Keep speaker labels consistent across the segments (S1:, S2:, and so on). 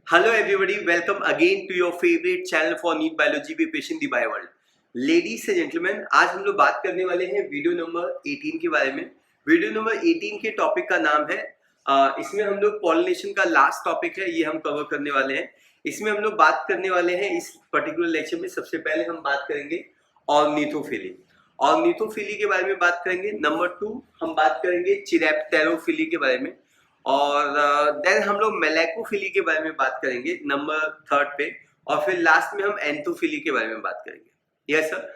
S1: Hello everybody, welcome again to your favorite channel for NEET Biology with Patient the Bio World. Ladies and gentlemen, आज हम लोग बात करने वाले हैं वीडियो नंबर 18 के बारे में। वीडियो नंबर 18 के टॉपिक का नाम है इसमें हम लोग पॉलिनेशन का लास्ट टॉपिक है, ये हम कवर करने वाले हैं। इसमें हम लोग बात करने वाले हैं इस पर्टिकुलर लेक्चर में। सबसे पहले हम बात करेंगे ऑर्निथोफिली। ऑर्निथोफिली के बारे में बात करेंगे। नंबर 2 हम बात करेंगे चिरैप्टेरोफिली के बारे में, और देन हम लोग मेलैकोफिली के बारे में बात करेंगे नंबर 3 पे, और फिर लास्ट में हम एंथोफिली के बारे में बात करेंगे। Yes sir.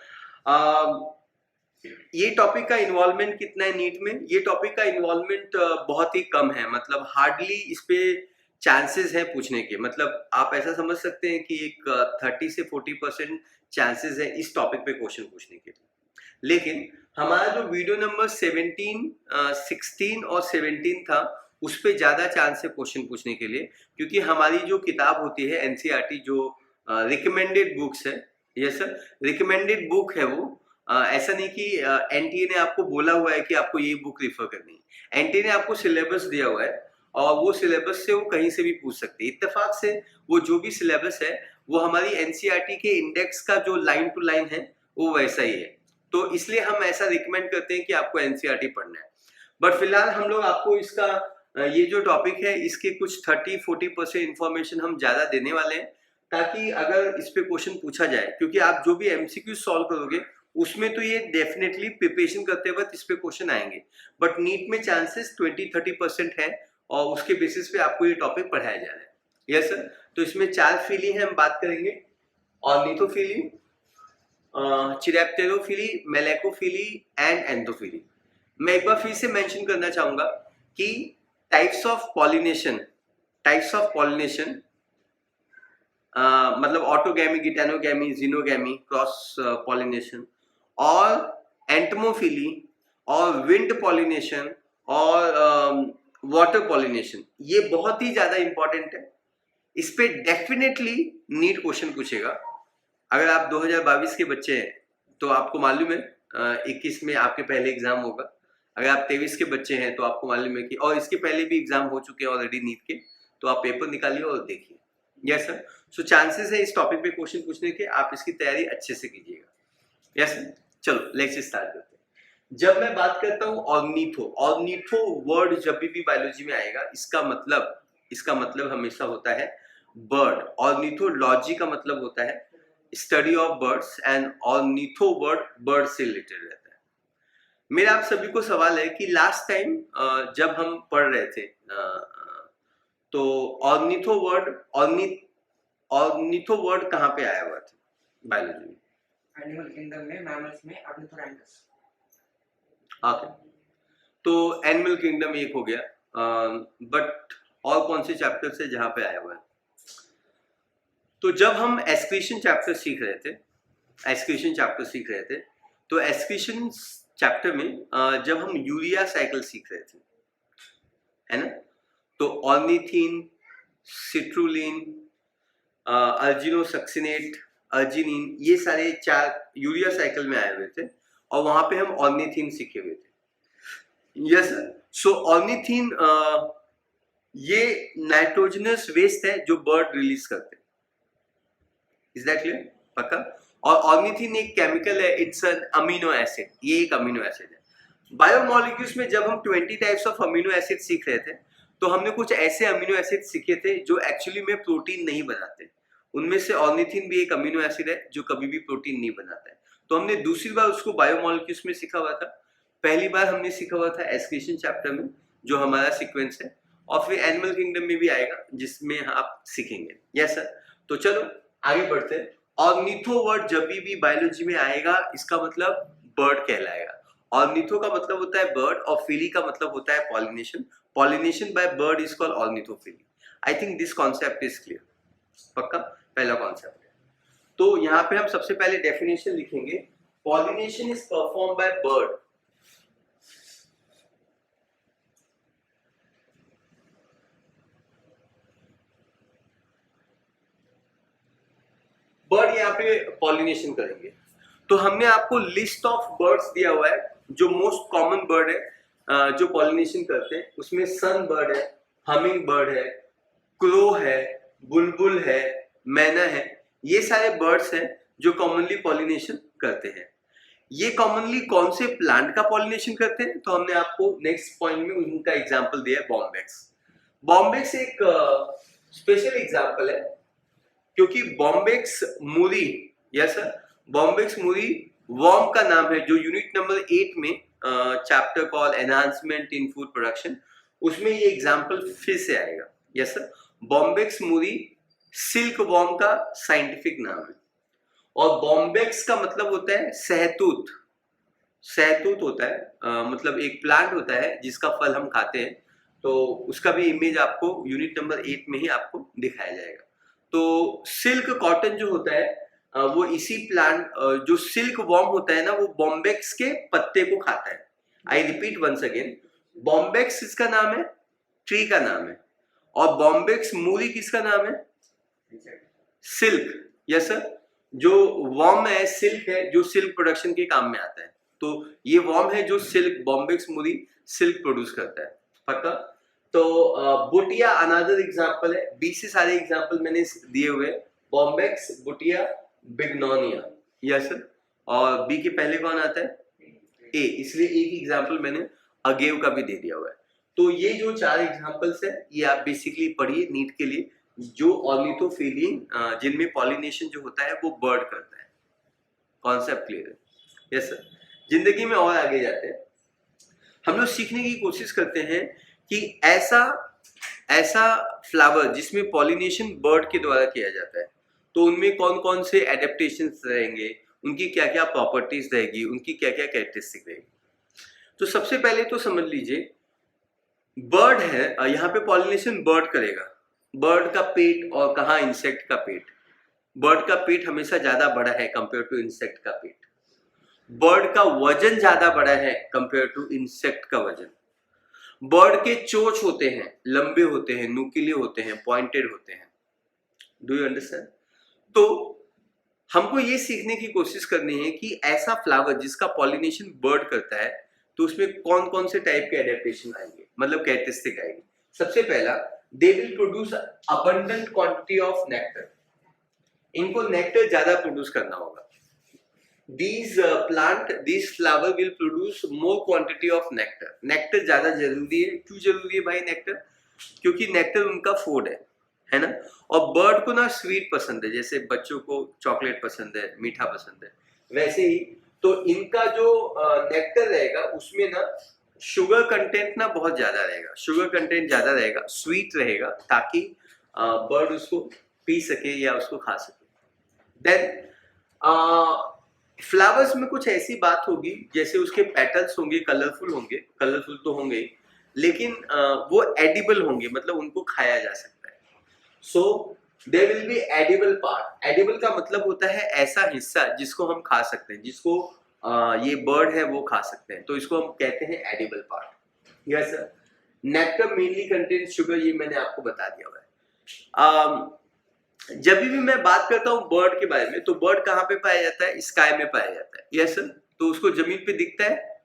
S1: ये टॉपिक का इन्वॉल्वमेंट कितना है नीट में? ये टॉपिक का इन्वॉल्वमेंट बहुत ही कम है, मतलब हार्डली इस पे चांसेस है पूछने के। मतलब आप ऐसा समझ सकते हैं कि एक 30 से 40% चांसेस है इस टॉपिक पे क्वेश्चन पूछने के। लेकिन हमारा जो वीडियो नंबर 16 और 17 था, उस पे ज्यादा चांस है क्वेश्चन पूछने के लिए, क्योंकि हमारी जो किताब होती है एनसीईआरटी जो रिकमेंडेड बुक्स है, यस सर, रिकमेंडेड बुक है वो। ऐसा नहीं कि एनटीए ने आपको बोला हुआ है कि आपको ये बुक रिफर करनी है। एनटीए ने आपको सिलेबस दिया हुआ है और वो सिलेबस से वो कहीं से भी पूछ सकते हैं। इत्तेफाक से वो जो भी सिलेबस है वो हमारी एनसीईआरटी के इंडेक्स का जो लाइन टू लाइन है वो वैसा ही है। तो इसलिए हम ऐसा रिकमेंड करते हैं कि आपको एनसीईआरटी पढ़ना है। बट फिलहाल हम लोग आपको इसका ये जो टॉपिक है इसके कुछ 30-40% इंफॉर्मेशन हम ज्यादा देने वाले हैं, ताकि अगर इस पे क्वेश्चन पूछा जाए, क्योंकि आप जो भी एमसीक्यू सॉल्व करोगे उसमें तो ये डेफिनेटली प्रिपरेशन करते वक्त इस पे क्वेश्चन आएंगे, बट नीट में चांसेस 20-30% है और उसके बेसिस पे आपको ये टॉपिक पढ़ाया जा रहा है। Yes sir. तो इसमें 4 फीली है, हम बात करेंगे ऑर्निथोफिली, चिरैप्टेरोफिली, मेलैकोफिली एंड एंथोफिली। मैं एक बार फिर से मेंशन करना चाहूंगा कि टाइप्स ऑफ पॉलिनेशन मतलब ऑटोगैमी, गिटानोगैमी, जीनोगैमी, क्रॉस पॉलिनेशन, और एंटमोफिली, और विंड पॉलिनेशन, और वाटर पॉलिनेशन, ये बहुत ही ज्यादा इंपॉर्टेंट है। इस पे डेफिनेटली नीट क्वेश्चन पूछेगा। अगर आप 2022 के बच्चे हैं तो आपको मालूम है 21 में आपके पहले एग्जाम होगा। अगर आप 23 के बच्चे हैं तो आपको मालूम है कि, और इसके पहले भी एग्जाम हो चुके हैं ऑलरेडी नीट के, तो आप पेपर निकालिए और देखिए। Yes sir. सो चांसेस है इस टॉपिक पे क्वेश्चन पूछने के, आप इसकी तैयारी अच्छे से कीजिएगा। Yes sir. चलो लेक्चर स्टार्ट करते हैं। जब मैं बात करता हूँ ऑर्निथो वर्ड जब भी बायोलॉजी में आएगा, इसका मतलब हमेशा होता है बर्ड। ऑर्निथोलॉजी का मतलब होता है study of birds, and ornitho word bird से रिलेटेड रहता है। मेरा आप सभी को सवाल है कि लास्ट टाइम जब हम पढ़ रहे थे तो ऑर्निथो वर्ड कहाँ पे आया हुआ था बायोलॉजी में?
S2: एनिमल किंगडम में, मैमल्स में ऑर्निथोरैंगस।
S1: ओके, तो एनिमल किंगडम एक हो गया, बट और कौन से चैप्टर से जहाँ पे आया हुआ है? तो जब हम एस्क्रीशन चैप्टर सीख रहे थे तो एस्क्रीशन चैप्टर में जब हम यूरिया साइकिल सीख रहे थे, है ना, तो ऑर्निथीन, सिट्रुलिन, अर्जिनोसक्सिनेट, अर्जिनिन, ये सारे 4 यूरिया साइकिल में आए हुए थे, और वहां पे हम ऑर्निथीन सीखे हुए थे। Yes sir. सो ऑर्निथीन ये नाइट्रोजनस वेस्ट है जो बर्ड रिलीज करते हैं। Is that clear? पक्का? और ऑर्निथीन एक केमिकल है, इट्स एन अमीनो एसिड, ये एक अमीनो एसिड है। बायोमोलिक्यूल्स में जब हम 20 टाइप्स ऑफ अमीनो एसिड सीख रहे थे तो हमने कुछ ऐसे अमीनो एसिड सीखे थे जो एक्चुअली में प्रोटीन नहीं बनाते। उनमें से ऑर्निथीन भी एक अमीनो एसिड है जो कभी भी प्रोटीन नहीं बनाता है। तो हमने दूसरी बार उसको बायोमोलिक्यूल्स में सीखा हुआ था, पहली बार हमने सीखा हुआ था एस्क्रीशन चैप्टर में जो हमारा सीक्वेंस है, और फिर एनिमल किंगडम में भी आएगा जिसमें आप सीखेंगे। Yes sir. तो चलो आगे बढ़ते हैं। ऑर्निथो वर्ड जब भी बायोलॉजी में आएगा इसका मतलब बर्ड कहलाएगा। ऑर्निथो का मतलब होता है बर्ड, और फिली का मतलब होता है pollination. Pollination by bird is called ornithophily. I think this concept is clear. पक्का? पहला कॉन्सेप्ट है। तो यहाँ पे हम सबसे पहले डेफिनेशन लिखेंगे, pollination is perform by bird. Bird यहाँ पे पॉलिनेशन करेंगे। तो हमने आपको लिस्ट ऑफ बर्ड्स दिया हुआ है जो मोस्ट कॉमन बर्ड है जो पॉलिनेशन करते हैं। उसमें सन बर्ड है, हमिंग बर्ड है, क्रो है, बुलबुल है, मैना है, ये सारे बर्ड्स हैं जो कॉमनली पॉलिनेशन करते हैं। ये कॉमनली कौन से प्लांट का पॉलिनेशन करते हैं? तो हमने आपको नेक्स्ट पॉइंट में उनका एग्जांपल दिया है बॉम्बेक्स। बॉम्बेक्स एक स्पेशल एग्जांपल है क्योंकि बॉम्बेक्स मूरी, यस सर, बॉम्बेक्स मूरी वर्म का नाम है जो यूनिट नंबर 8 में चैप्टर कॉल एनहांसमेंट इन फूड प्रोडक्शन, उसमें ये एग्जांपल फिर से आएगा। यस सर, बॉम्बेक्स मूरी सिल्क वर्म का साइंटिफिक नाम है और बॉम्बेक्स का मतलब होता है सहतूत। सहतूत होता है मतलब एक प्लांट होता है जिसका फल हम खाते हैं, तो उसका भी इमेज आपको यूनिट नंबर 8 में ही आपको दिखाया जाएगा। तो सिल्क कॉटन जो होता है वो इसी प्लांट जो सिल्क वर्म होता है ना, वो बॉम्बेक्स के पत्ते को खाता है। I repeat once again, Bombyx इसका नाम है, ट्री का नाम है, और बॉम्बेक्स मूली किसका नाम है? सिल्क। यस सर, जो वर्म है सिल्क है जो सिल्क प्रोडक्शन के काम में आता है, तो ये वर्म है जो सिल्क, बॉम्बेक्स मूली सिल्क प्रोड्यूस करता है। पक्का? तो बुटिया अनदर एग्जांपल है। 20 से सारे एग्जांपल मैंने दिए हुए, बॉम्बेक्स, बुटिया, बिग्नोनिया। यस सर, और बी के पहले कौन आता है? ए, इसलिए एक एग्जांपल मैंने अगेव का भी दे दिया हुआ है। तो ये जो 4 एग्जांपल्स है ये आप बेसिकली पढ़िए नीट के लिए, जो ऑर्निथोफिलियन जिनमें पॉलिनेशन जो होता है वो बर्ड करता है। कॉन्सेप्ट क्लियर है? यस सर, जिंदगी में और आगे जाते हैं, हम लोग सीखने की कोशिश करते हैं कि ऐसा फ्लावर जिसमें पॉलिनेशन बर्ड के द्वारा किया जाता है, तो उनमें कौन कौन से एडेप्टेशंस रहेंगे, उनकी क्या क्या प्रॉपर्टीज रहेगी, उनकी क्या क्या कैरेक्टरिस्टिक रहेगी। तो सबसे पहले तो समझ लीजिए, बर्ड है, यहाँ पे पॉलिनेशन बर्ड करेगा। बर्ड का पेट और कहाँ इंसेक्ट का पेट, बर्ड का पेट हमेशा ज्यादा बड़ा है कंपेयर टू इंसेक्ट का पेट। बर्ड का वजन ज्यादा बड़ा है कंपेयर टू इंसेक्ट का वजन। बर्ड के चोंच होते हैं, लंबे होते हैं, नुकीले होते हैं, पॉइंटेड होते हैं। Do you understand? तो हमको ये सीखने की कोशिश करनी है कि ऐसा फ्लावर जिसका पॉलिनेशन बर्ड करता है, तो उसमें कौन कौन से टाइप के एडेप्टेशन आएंगे, मतलब कैरेक्टरिस्टिक आएगी। सबसे पहला, they will produce abundant quantity of nectar. इनको नेक्टर ज्यादा प्रोड्यूस करना होगा। these flower will produce more quantity of nectar। Nectar ज्यादा जरूरी है। क्यों जरूरी है भाई नेक्टर? क्योंकि नेक्टर उनका फूड है ना। और बर्ड को ना स्वीट पसंद है, जैसे बच्चों को चॉकलेट पसंद है, मीठा पसंद है, वैसे ही तो इनका जो नेक्टर रहेगा उसमें ना शुगर कंटेंट ना बहुत ज्यादा रहेगा। शुगर कंटेंट ज्यादा रहेगा, स्वीट रहेगा, ताकि बर्ड उसको पी सके या उसको खा सके। देन फ्लावर्स में कुछ ऐसी बात होगी, जैसे उसके पेटल्स होंगे, कलरफुल तो होंगे, लेकिन वो एडिबल होंगे, मतलब उनको खाया जा सकता है। So there will be edible part. Edible का मतलब होता है ऐसा हिस्सा जिसको हम खा सकते हैं, जिसको ये बर्ड है वो खा सकते हैं, तो इसको हम कहते हैं edible part. Yes sir. Nectar mainly contains sugar, ये मैंने आपको बता दिया हुआ है। जब भी मैं बात करता हूँ बर्ड के बारे में, तो बर्ड कहाँ पे पाया जाता है? स्काई में पाया जाता है। Yes sir. तो उसको जमीन पे दिखता है,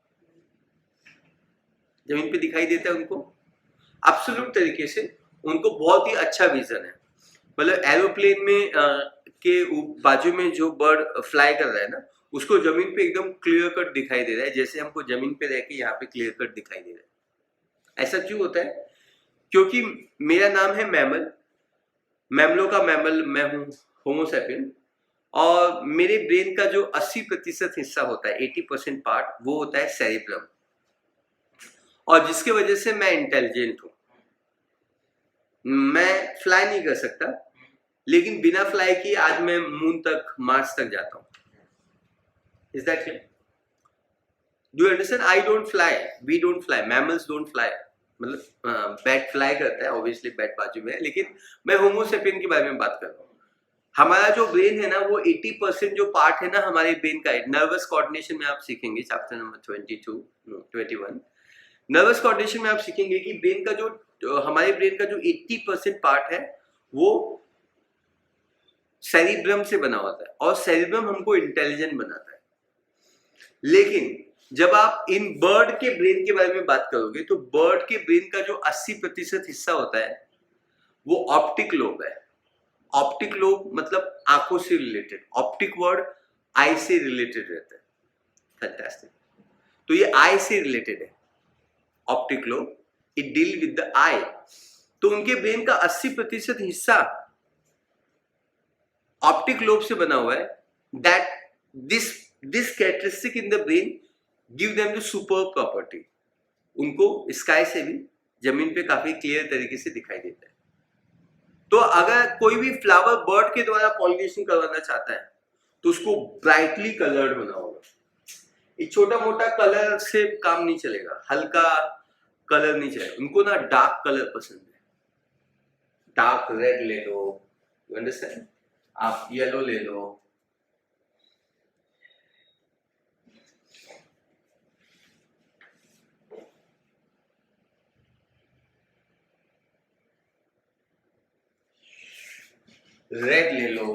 S1: जमीन पे दिखाई देता है उनको एब्सोल्यूट तरीके से। उनको बहुत ही अच्छा विजन है, मतलब एरोप्लेन में के बाजू में जो बर्ड फ्लाई कर रहा है ना, उसको जमीन पे एकदम क्लियर कट दिखाई दे रहा है, जैसे हमको जमीन पे रह के यहाँ पे क्लियर कट दिखाई दे रहा है। ऐसा क्यों होता है? क्योंकि मेरा नाम है मैमल, मैमलों का मैमल मैं हूँ, होमो सैपियन, और मेरे ब्रेन का जो 80% हिस्सा होता है, 80% पार्ट, वो होता है सेरिब्रम, और जिसके वजह से मैं इंटेलिजेंट हूँ। मैं फ्लाई नहीं कर सकता, लेकिन बिना फ्लाई किए आज मैं मून तक, मार्स तक जाता हूँ। Is that clear? Do you understand? I don't fly, we don't fly, mammals don't fly. मतलब बैट फ्लाई करता है, ऑब्वियसली बैट बाजू में है, लेकिन मैं होमो सेपियन के बारे में बात कर रहा हूँ। हमारा जो ब्रेन है ना, वो 80% जो पार्ट है ना हमारे ब्रेन का है। नर्वस कोऑर्डिनेशन में आप सीखेंगे चैप्टर नंबर 21 नर्वस कोऑर्डिनेशन में आप सीखेंगे कि ब्रेन का जो हमारे ब्रेन का जो 80% पार्ट है वो सेरिब्रम से बना होता है, और सेरिब्रम हमको इंटेलिजेंट बनाता है। लेकिन जब आप इन बर्ड के ब्रेन के बारे में बात करोगे, तो बर्ड के ब्रेन का जो 80% हिस्सा होता है वो ऑप्टिक लोब है। ऑप्टिक लोब मतलब आंखों से रिलेटेड, ऑप्टिक वर्ड आई से रिलेटेड रहता है। फैंटास्टिक। तो ये आई से रिलेटेड है, optic lobe, it deal with the eye. तो उनके ब्रेन का 80% हिस्सा ऑप्टिक लोब से बना हुआ है। That this characteristic in the brain give them the super property. उनको स्काई से भी, जमीन पे काफी क्लियर तरीके से दिखाई देता है। तो अगर कोई भी फ्लावर बर्ड के द्वारा पॉलिनेशन करवाना चाहता है तो उसको ब्राइटली कलर्ड होना होगा। ये छोटा मोटा कलर से काम नहीं चलेगा, हल्का कलर नहीं चलेगा, उनको ना डार्क कलर पसंद है। डार्क रेड ले लो, यू अंडरस्टैंड, आप येलो ले लो, रेड ले लो,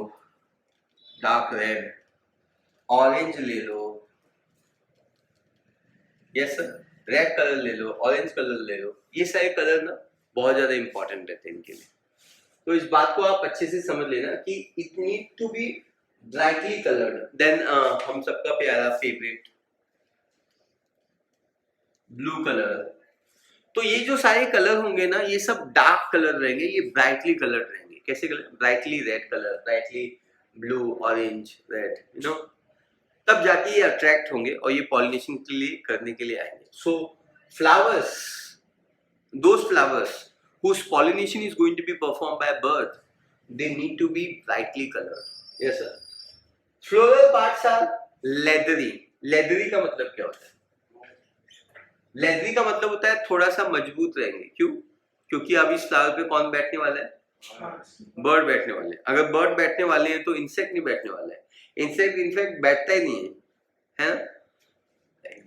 S1: डार्क रेड, ऑरेंज ले लो, यस सर, रेड कलर ले लो, ऑरेंज कलर ले लो। ये सारे कलर ना बहुत ज्यादा इंपॉर्टेंट रहते हैं इनके लिए। तो इस बात को आप अच्छे से समझ लेना कि it need to be brightly coloured. Then हम सबका प्यारा फेवरेट ब्लू कलर। तो ये जो सारे कलर होंगे ना, ये सब डार्क कलर रहेंगे, ये ब्राइटली कलर्ड रहेंगे। कैसे colour? Brightly red colour, brightly blue, orange, red, you know, तब जाके ये अट्रैक्ट होंगे और ये पॉलिनेशन के लिए करने के लिए आएंगे। सो flowers, those flowers whose pollination is going to be performed by a bird, they need to be brightly colored. Yes sir. Floral parts are leathery. Leathery का मतलब क्या होता है? Leathery का मतलब होता है थोड़ा सा मजबूत रहेंगे। क्यों? क्योंकि अब इस फ्लावर पे कौन बैठने वाला है? बर्ड बैठने वाले हैं। अगर बर्ड बैठने वाले हैं तो इंसेक्ट नहीं बैठने वाला है। इंसेक्ट इनफैक्ट बैठता ही नहीं है ना,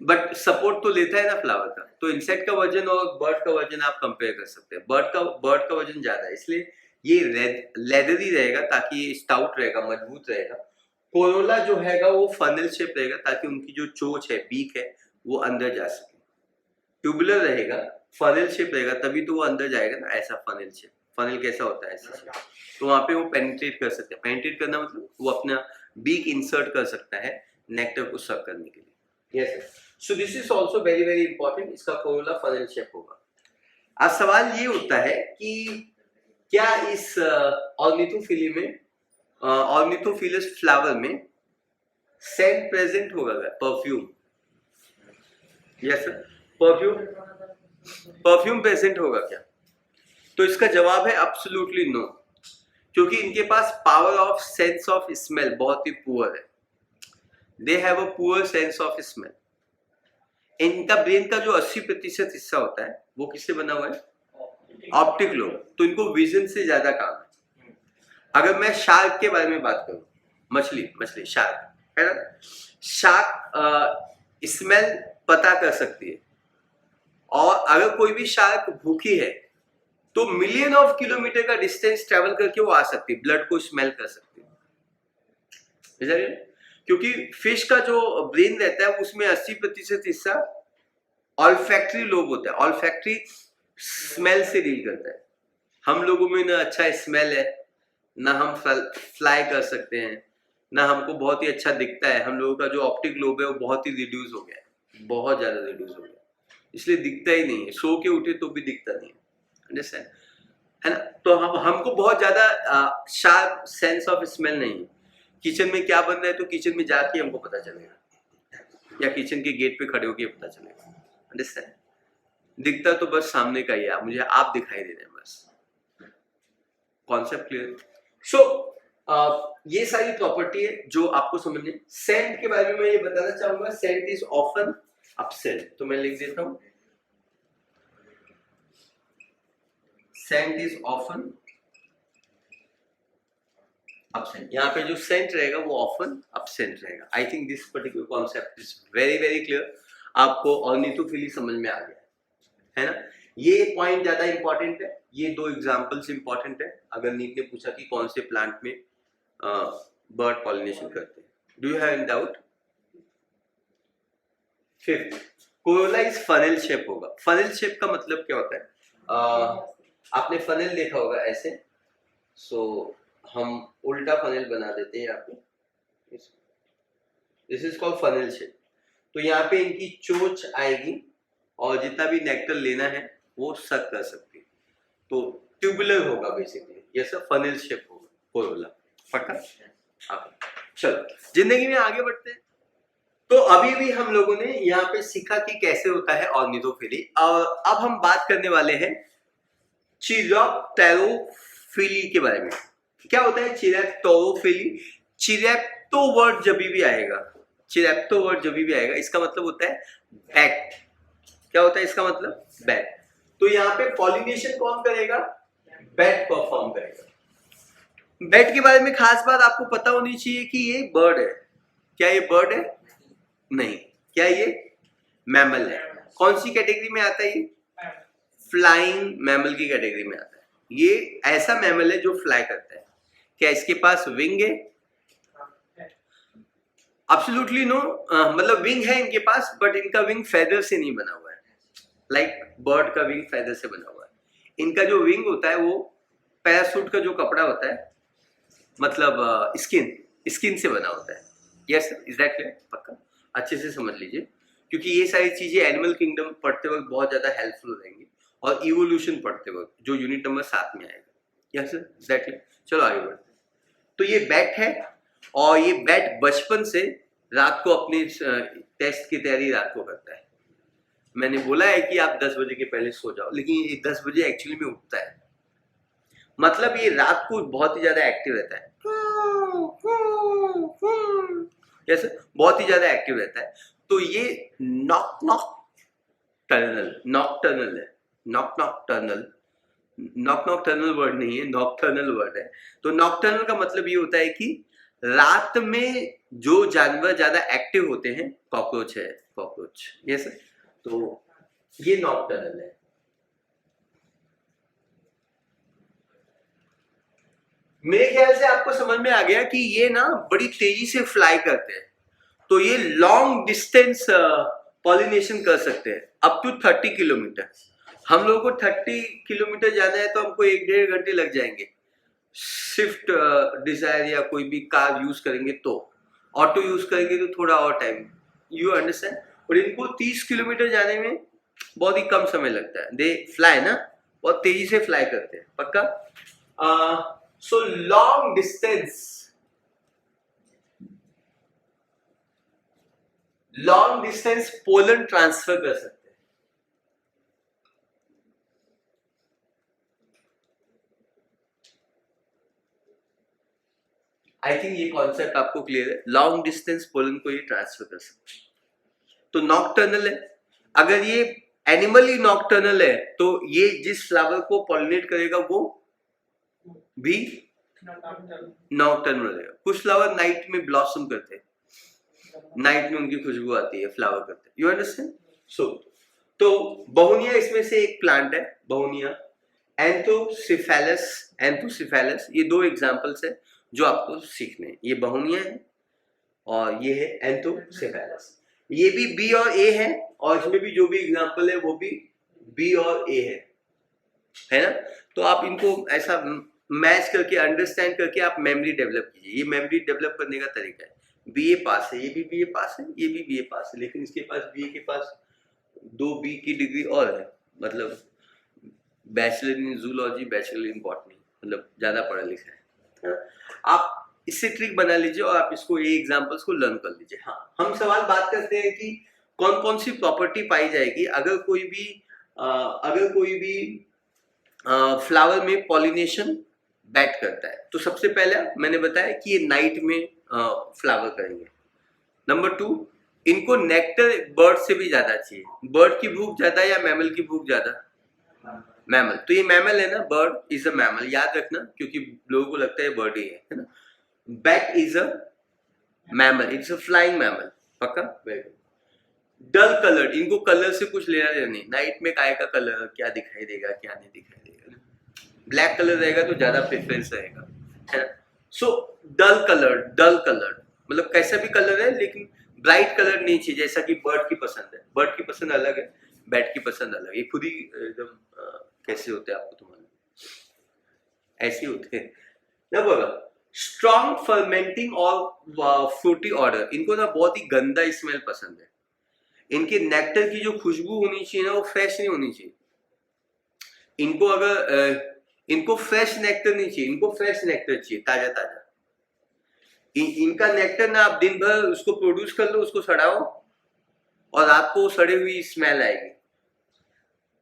S1: बट सपोर्ट तो लेता है ना फ्लावर का। तो इंसेक्ट का वजन और बर्ड का वजन आप कंपेयर कर सकते हैं। बर्ड का वजन ज्यादा है, इसलिए ये लेदरी रहेगा, ताकि ये स्टाउट रहेगा, मजबूत रहेगा। कोरोला जो हैगा वो फनल शेप रहेगा, ताकि उनकी जो चोंच है, बीक है, वो अंदर जा सके। ट्यूबुलर रहेगा, फनल शेप रहेगा, तभी तो वो अंदर जाएगा ना, ऐसा फनल शेप। फनल कैसा होता है? ऐसा। तो वहां पे वो पेनिट्रेट कर सकते हैं। पेनिट्रेट करना मतलब वो अपना बीक इंसर्ट कर सकता है नेक्टर को सक करने के लिए। Yes sir. So this is also very very important. इसका कोरोला फनल शेप होगा। अब सवाल ये उठता है कि क्या इस ऑर्निथोफिली में, ऑर्निथोफिलस फ्लावर में सेंट प्रेजेंट होगा क्या? Perfume? Yes sir, perfume present होगा क्या? तो इसका जवाब है एब्सोल्युटली नो, क्योंकि इनके पास power of sense of smell बहुत ही पुअर है। They have a poor sense of smell. इनका ब्रेन का जो 80% हिस्सा होता है वो किससे बना हुआ है? Optic lobe. तो इनको विजन से ज्यादा काम है। अगर मैं शार्क के बारे में बात करूं, मछली शार्क है ना, शार्क स्मेल पता कर सकती है, और अगर कोई भी शार्क भूखी है तो मिलियन ऑफ किलोमीटर का डिस्टेंस ट्रेवल करके वो आ सकती है, ब्लड को स्मेल कर सकती है। क्योंकि फिश का जो ब्रेन रहता है उसमें 80% हिस्सा ऑल्फैक्टरी लोब होता है। ऑल्फैक्टरी स्मेल से डील करता है। हम लोगों में ना अच्छा स्मेल है, ना हम फ्लाई कर सकते हैं, ना हमको बहुत ही अच्छा दिखता है। हम लोगों का जो ऑप्टिक लोब है वो बहुत ही रिड्यूस हो गया है, बहुत ज्यादा रिड्यूस हो गया, इसलिए दिखता ही नहीं है। सो के उठे तो भी दिखता नहीं है, अंडरस्टैंड है ना। तो हमको बहुत ज्यादा शार्प सेंस ऑफ स्मेल नहीं है। किचन में क्या बन रहा है तो किचन में जाके हमको पता चलेगा, या किचन के गेट पे खड़े होके पता चलेगा, अंडरस्टैंड। दिखता तो बस सामने का ही है, मुझे आप दिखाई दे रहे हैं, बस। Concept clear? सो ये सारी प्रॉपर्टी है जो आपको समझने। सेंट के बारे में मैं ये बताना चाहूंगा, सेंट इज ऑफन अपसेंट। तो मैं लिख देता हूं, सेंट इज ऑफन अपसेंट। यहाँ पे जो सेंट रहेगा वो ऑफन अपसेंट रहेगा। आई think this particular concept is very very clear. आपको ऑर्निथोफिली समझ में आ गया है ना। ये पॉइंट ज्यादा इंपॉर्टेंट है, ये दो एग्जांपल्स इंपॉर्टेंट है। अगर नीट ने पूछा कि कौन से प्लांट में बर्ड पॉलिनेशन करते हैं, do you have any doubt? Fifth, Corolla is funnel shape होगा। फनल शेप का मतलब क्या होता है? आपने फनल देखा होगा ऐसे। सो हम उल्टा फनल बना देते हैं यहाँ पे, this is called funnel shape. तो यहाँ पे इनकी चोंच आएगी और जितना भी नेक्टर लेना है वो सक कर सकती है, तो ट्यूबुलर होगा बेसिकली, ये सब फनल शेप होगा कोरोला। पक्का? हाँ, चलो जिंदगी में आगे बढ़ते हैं। तो अभी भी हम लोगों ने यहाँ पे सीखा कि कैसे होता है ऑर्निथोफिली, और अब हम बात करने वाले हैं चिरैप्टेरोफिली के बारे में। क्या होता है चिरैप्टेरोफिली? चिरैप्टो वर्ड जब भी आएगा, चिरैप्टो वर्ड जब भी आएगा इसका मतलब होता है बैट। क्या होता है इसका मतलब? बैट। तो यहाँ पे पॉलिनेशन कौन करेगा? बैट परफॉर्म करेगा। बैट के बारे में खास बात आपको पता होनी चाहिए कि ये बर्ड है। क्या ये बर्ड है? नहीं। क्या ये मैमल है? कौन सी कैटेगरी में आता है ये? फ्लाइंग मैमल की कैटेगरी में आता है। ये ऐसा मैमल है जो फ्लाई करता है। क्या इसके पास विंग है? एब्सोल्युटली नो, मतलब विंग है इनके पास, बट इनका विंग फेदर से नहीं बना हुआ है, लाइक बर्ड का विंग फेदर से बना हुआ है। इनका जो विंग होता है वो पैरासूट का जो कपड़ा होता है, मतलब स्किन से बना होता है। Yes sir, is that clear? पक्का? अच्छे से समझ लीजिए, क्योंकि ये सारी चीजें एनिमल किंगडम पढ़ते वक्त बहुत ज्यादा हेल्पफुल रहेंगी, और इवोल्यूशन पढ़ते वक्त जो यूनिट नंबर 7 में आएगा। Yes sir, is that clear? चलो आगे बढ़ते हैं। तो ये बैट है, और ये बैट बचपन से रात को अपने टेस्ट की तैयारी रात को करता है। मैंने बोला है कि आप 10 बजे के पहले सो जाओ, लेकिन ये 10 बजे एक्चुअली में उठता है, मतलब ये रात को बहुत ही ज्यादा एक्टिव रहता है। यस, बहुत ही ज्यादा एक्टिव रहता है। तो ये नॉकटर्नल है। नॉकटर्नल वर्ड नहीं है, नॉकटर्नल वर्ड है। तो नॉकटर्नल का मतलब ये होता है कि रात में जो जानवर ज्यादा एक्टिव होते हैं, कॉकरोच है, कॉकरोच। यस, तो ये नॉकटर्नल है। मेरे ख्याल से आपको समझ में आ गया कि ये ना बड़ी तेजी से फ्लाई करते हैं, तो ये लॉन्ग डिस्टेंस पॉलिनेशन कर सकते हैं, अप टू 30 किलोमीटर। हम लोगों को 30 किलोमीटर जाना है तो हमको 1-1.5 घंटे लग जाएंगे। स्विफ्ट डिजायर या कोई भी कार यूज करेंगे, तो ऑटो यूज करेंगे तो थोड़ा और टाइम, यू अंडरस्टैंड। और इनको 30 किलोमीटर जाने में बहुत ही कम समय लगता है। दे फ्लाई ना, बहुत तेजी से फ्लाई करते हैं। पक्का? So long distance pollen transfer कर सकते हैं। आई थिंक ये कॉन्सेप्ट आपको क्लियर है। लॉन्ग डिस्टेंस पोलन को ये ट्रांसफर कर सकते हैं। तो नॉकटर्नल है। अगर ये एनिमल ही नॉकटर्नल है तो ये जिस फ्लावर को पॉलिनेट करेगा वो भी नॉकटर्नल रहेगा। कुछ फ्लावर नाइट में ब्लॉसम करते हैं, नाइट में उनकी खुशबू आती है, फ्लावर करते हैं। You understand? सो तो बहुनिया इसमें से एक प्लांट है, बहुनिया। एंथोसिफेलस, ये 2 एग्जांपल्स है जो आपको सीखने हैं। ये बहुनिया है और ये है एंथोसिफेलस। ये भी बी और ए है, और इसमें भी जो भी एग्जांपल है वो भी बी और ए है ना? तो आप इनको ऐसा मैच करके, अंडरस्टैंड करके आप मेमोरी डेवलप कीजिए। ये मेमोरी डेवलप करने का तरीका है। बीए पास है, ये भी बीए पास है, ये भी बीए पास है, लेकिन इसके पास बीए के पास 2 बी की डिग्री और है, मतलब bachelor in zoology, bachelor in botany, मतलब ज्यादा पढ़ा लिखा है। आप इससे ट्रिक बना लीजिए और आप इसको ये एग्जांपल्स को लर्न कर लीजिए। हाँ, हम सवाल बात करते हैं कि कौन कौन सी प्रॉपर्टी पाई जाएगी अगर कोई भी फ्लावर में पॉलिनेशन बैट करता है। तो सबसे पहले मैंने बताया कि ये नाइट में फ्लावर करेंगे। नंबर 2, इनको नेक्टर बर्ड से भी ज्यादा चाहिए। बर्ड की भूख ज्यादा या मैमल की भूख ज्यादा? मैमल। तो ये मैमल है ना, बर्ड इज अ मैमल, याद रखना, क्योंकि लोगों को लगता है बर्ड ही है ना। Bat is a mammal, it's a flying mammal. पक्का? Very good. डल कलर, इनको कलर से कुछ लेना देना नहीं। नाइट में काय का कलर क्या दिखाई देगा, क्या नहीं दिखाई देगा। ब्लैक कलर रहेगा तो ज्यादा प्रेफरेंस रहेगा, है ना। सो डल कलर मतलब कैसा भी कलर है, लेकिन ब्राइट कलर नहीं चाहिए, जैसा कि बर्ड की पसंद है। बर्ड की पसंद अलग है, बैट की पसंद अलग है। ये खुद ही एकदम कैसे होते हैं आपको तो मालूम, ऐसे होते हैं। ना बोला स्ट्रॉन्ग फर्मेंटिंग और फ्रूटी ऑर्डर, इनको ना बहुत ही गंदा स्मेल पसंद है। इनके नेक्टर की जो खुशबू होनी चाहिए ना वो फ्रेश नहीं होनी चाहिए। इनको इनको फ्रेश नेक्टर नहीं चाहिए, इनको फ्रेश नेक्टर चाहिए, ताजा ताजा। इनका नेक्टर ना आप दिन भर उसको प्रोड्यूस कर लो, उसको सड़ाओ और रात को सड़े हुई स्मेल आएगी।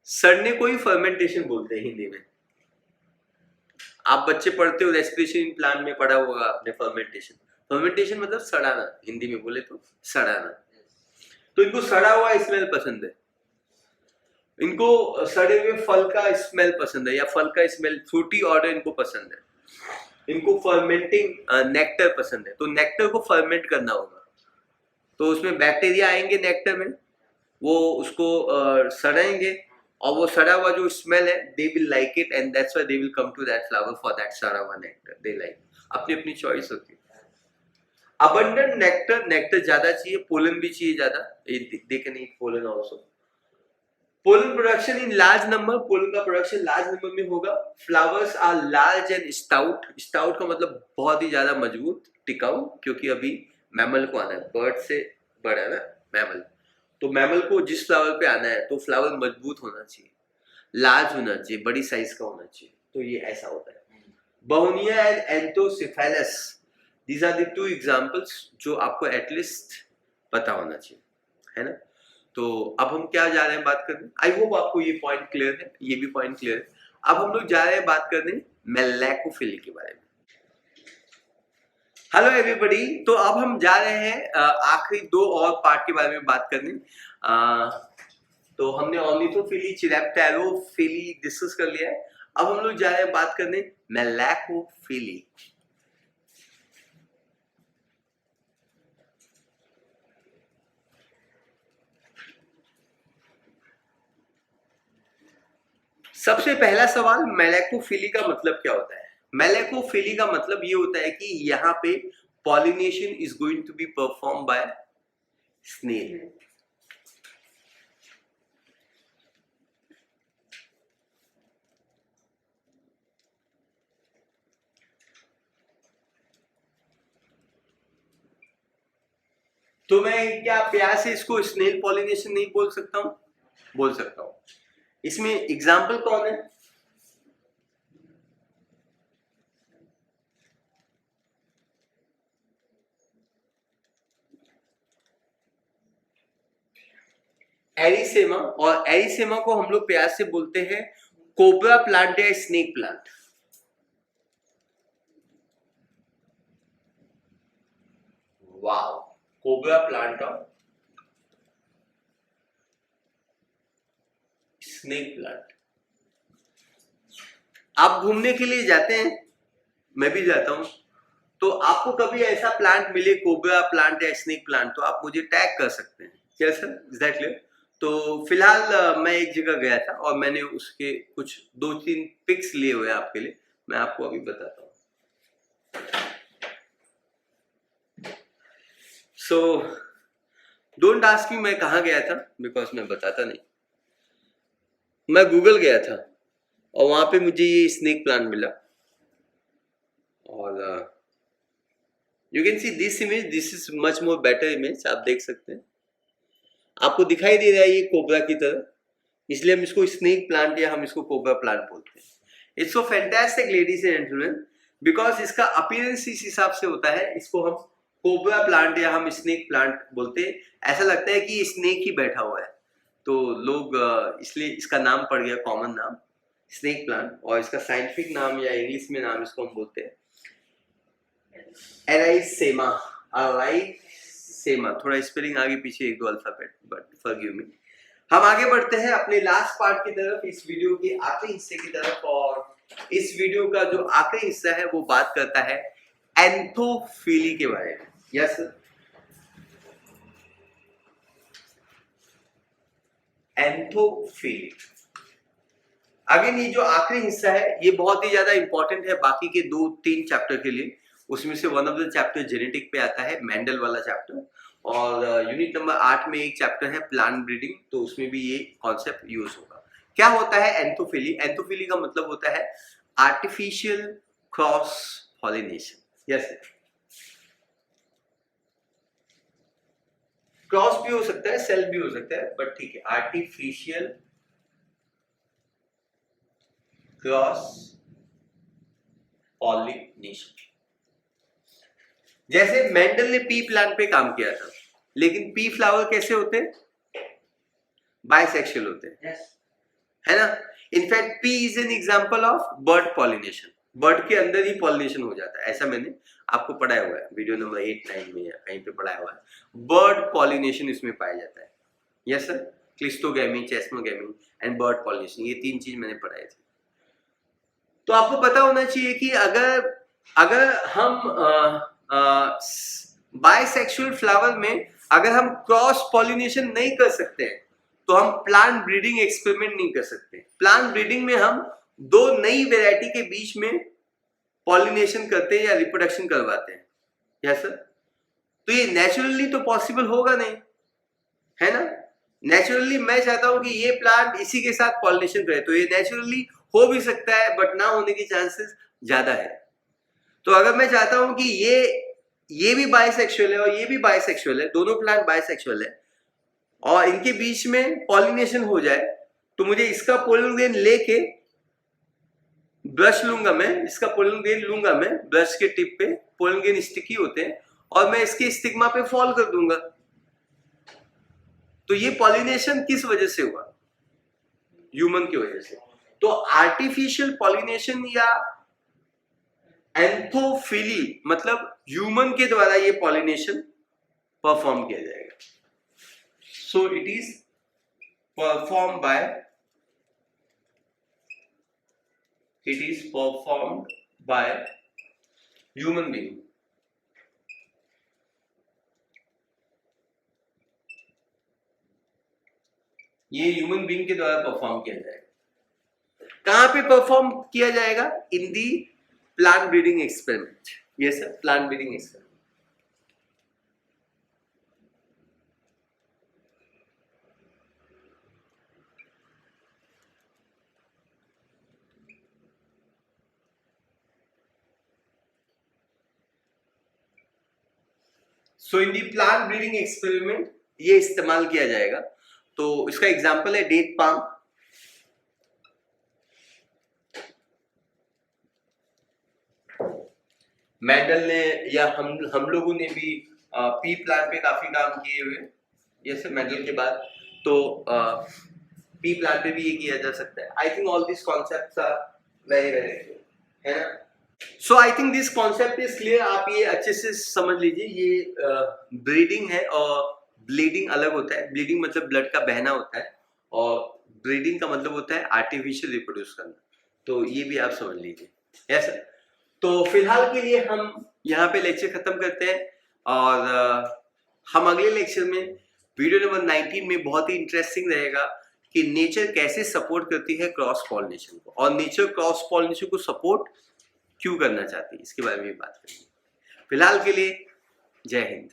S1: सड़ने को ही फर्मेंटेशन बोलते हैं हिंदी में। आप बच्चे पढ़ते हो रेस्पिरेशन प्लांट में पढ़ा होगा आपने फर्मेंटेशन। फर्मेंटेशन मतलब सड़ाना, हिंदी में बोले तो सड़ाना। तो इनको सड़ा हुआ स्मेल पसंद है, इनको सड़े हुए फल का स्मेल पसंद है या फल का स्मेल फ्रूटी ऑर्डर इनको पसंद है। इनको फर्मेंटिंग नेक्टर पसंद है। तो नेक्टर को फर्मेंट करना होगा, तो उसमें बैक्टीरिया आएंगे नेक्टर में, वो उसको सड़ेंगे और वो सड़ा हुआ जो स्मेल है they will like it and that's why they will come to that flower for that सड़ा हुआ नेक्टर दे लाइक। अपनी अपनी चॉइस होती है। अबंडेंट नेक्टर, नेक्टर ज्यादा चाहिए, पोलन भी चाहिए ज्यादा, they can eat pollen also. Pollen production in large number, pollen का प्रोडक्शन लार्ज नंबर में होगा। Flowers are large and stout, stout का मतलब बहुत ही ज्यादा मजबूत, टिकाऊ, क्योंकि अभी मैमल को आना है, बर्ड से बड़ा है ना मैमल, तो मैमल को जिस फ्लावर पे आना है तो फ्लावर मजबूत होना चाहिए, लार्ज होना चाहिए, बड़ी साइज का होना चाहिए, तो ये ऐसा होता है। Bauhinia and anthocephalus, these are the two examples जो आपको एटलीस्ट पता होना चाहिए, है ना। तो अब हम क्या जा रहे हैं बात करने, आई होप आपको ये पॉइंट क्लियर है, ये भी पॉइंट क्लियर है। अब हम लोग जा रहे हैं बात करने मेलैकोफिली के बारे में। हेलो एवरीबॉडी, तो अब हम जा रहे हैं आखिरी दो और पार्ट के बारे में बात करने। तो हमने ऑर्निथोफिली, चिरैप्टेरोफिली डिस्कस कर लिया है। अब हम लोग जा रहे हैं बात करने मेलैकोफिली। सबसे पहला सवाल, मेलैकोफिली का मतलब क्या होता है। मेलैकोफिली का मतलब ये होता है कि यहाँ पे pollination is going to be perform by snail. तो मैं क्या प्यार से इसको स्नेल पॉलिनेशन नहीं बोल सकता हूं? बोल सकता हूं। इसमें एग्जाम्पल कौन है? एरिसेमा, और एरिसेमा को हम लोग प्यार से बोलते हैं कोबरा प्लांट या स्नेक प्लांट। वाव, कोबरा प्लांट और स्नेक प्लांट। आप घूमने के लिए जाते हैं, मैं भी जाता हूं, तो आपको कभी ऐसा प्लांट मिले कोबरा प्लांट या स्नेक प्लांट, तो आप मुझे टैग कर सकते हैं। क्या सर, इज दैट क्लियर? तो फिलहाल मैं एक जगह गया था और मैंने उसके कुछ 2-3 पिक्स लिए हुए हैं आपके लिए, मैं आपको अभी बताता हूँ। सो डोंट आस्क मी मैं कहाँ गया था, बिकॉज मैं बताता नहीं। मैं गूगल गया था और वहां पे मुझे ये स्नेक प्लांट मिला, और you can see this image, this is much more better image. आप देख सकते हैं, आपको दिखाई दे रहा है ये कोबरा की तरह, इसलिए हम इसको स्नेक प्लांट या हम इसको कोबरा प्लांट बोलते हैं। It's so fantastic ladies and gentleman, because इसका अपीयरेंस इस हिसाब से होता है, इसको हम कोबरा प्लांट या हम स्नेक प्लांट बोलते हैं। ऐसा लगता है कि ये स्नेक ही बैठा हुआ है, तो लोग इसलिए इसका नाम पड़ गया, कॉमन नाम स्नेक प्लांट, और इसका साइंटिफिक नाम या इंग्लिश में नाम इसको हम बोलते हैं एराइसेमा। एराइसेमा, थोड़ा स्पेलिंग आगे पीछे एक दो अल्फाबेट, बट फॉरगिव मी। हम आगे बढ़ते हैं अपने लास्ट पार्ट की तरफ, इस वीडियो के आखिरी हिस्से की तरफ, और इस वीडियो का जो आखिरी हिस्सा है वो बात करता है एंथोफिली के बारे में। Yes sir, एंथोफिली। अगेन ये जो आखिरी हिस्सा है ये बहुत ही ज्यादा इंपॉर्टेंट है बाकी के 2-3 चैप्टर के लिए। उसमें से one of the chapter genetic पे आता है, मेंडल वाला चैप्टर, और यूनिट नंबर 8 में एक चैप्टर है प्लांट ब्रीडिंग, तो उसमें भी ये कॉन्सेप्ट यूज होगा। क्या होता है एंथोफिली? एंथोफिली का मतलब होता है artificial cross pollination. Yes, cross भी हो सकता है, सेल भी हो सकता है, बट ठीक है, आर्टिफिशियल क्रॉस पॉलिनेशन। जैसे मेंडल ने पी प्लांट पे काम किया था, लेकिन पी फ्लावर कैसे होते हैं? बाइसेक्सुअल होते हैं,
S2: Yes.
S1: है ना। In fact P is an example of bird pollination. Bird के अंदर ही पॉलिनेशन हो जाता है, ऐसा मैंने आपको पढ़ाया हुआ है वीडियो नंबर 8-9 में, या कहीं पे पढ़ाया हुआ है। बर्ड पॉलिनेशन इसमें पाया जाता है। Yes sir, cleistogamy, chasmogamy and bird pollination, ये 3 चीज मैंने पढ़ाई थी। तो आपको पता होना चाहिए कि अगर हम बाइसेक्सुअल फ्लावर में अगर हम क्रॉस पॉलिनेशन नहीं कर सकते हैं, तो हम प्लांट ब्रीडिंग एक्सपेरिमेंट नहीं कर सकते। प्लांट ब्रीडिंग में हम 2 नई वैरायटी के बीच में पॉलिनेशन करते हैं या रिप्रोडक्शन करवाते हैं। यस सर, तो ये नेचुरली तो पॉसिबल होगा नहीं, है ना। नेचुरली मैं चाहता हूं कि ये प्लांट इसी के साथ पॉलिनेशन करे, तो ये नेचुरली हो भी सकता है, बट ना होने की चांसेस ज्यादा है। तो अगर मैं चाहता हूं कि ये भी बाइसेक्सुअल है और ये भी बाइसेक्सुअल है, दोनों प्लांट बाइसेक्सुअल है, और इनके बीच में पॉलिनेशन हो जाए, तो मुझे इसका पोलन ग्रेन लेके ब्रश लूंगा मैं, इसका पोलन ग्रेन लूंगा मैं, ब्रश के टिप पे पोलन ग्रेन स्टिकी होते हैं, और मैं इसके स्टिग्मा पे फॉल कर दूंगा। तो ये पॉलिनेशन किस वजह से हुआ? ह्यूमन की वजह से। तो आर्टिफिशियल पॉलिनेशन या एंथोफिली मतलब ह्यूमन के द्वारा ये पॉलिनेशन परफॉर्म किया जाएगा। So it is perform by human being. ये ह्यूमन बीइंग के द्वारा परफॉर्म किया जाएगा। कहां पे परफॉर्म किया जाएगा? In the plant breeding experiment. Yes sir, plant breeding experiment. So in the plant breeding experiment ये इस्तेमाल किया जाएगा। तो इसका एग्जांपल है डेट पाम। मेंडल ने या हम लोगों ने भी पी प्लांट पे काफी काम किए हुए, जैसे मेंडल के बाद, तो पी प्लांट पे भी ये किया जा सकता है। I think all this concepts are very very clear, है ना। So I think this concept is clear. आप ये अच्छे से समझ लीजिए, ये ब्रीडिंग है और ब्लीडिंग अलग होता है। ब्लीडिंग मतलब ब्लड का बहना होता है, और ब्रीडिंग का मतलब होता है आर्टिफिशियल रिप्रोड्यूस करना। तो ये भी आप समझ लीजिए। यस सर, तो फिलहाल के लिए हम यहाँ पे लेक्चर खत्म करते हैं, और हम अगले लेक्चर में वीडियो नंबर 19 में बहुत ही इंटरेस्टिंग रहेगा कि नेचर कैसे सपोर्ट करती है क्रॉस पॉलिनेशन को, और नेचर क्रॉस पॉलिनेशन को सपोर्ट क्यों करना चाहती है, इसके बारे में बात करेंगे। फिलहाल के लिए जय हिंद।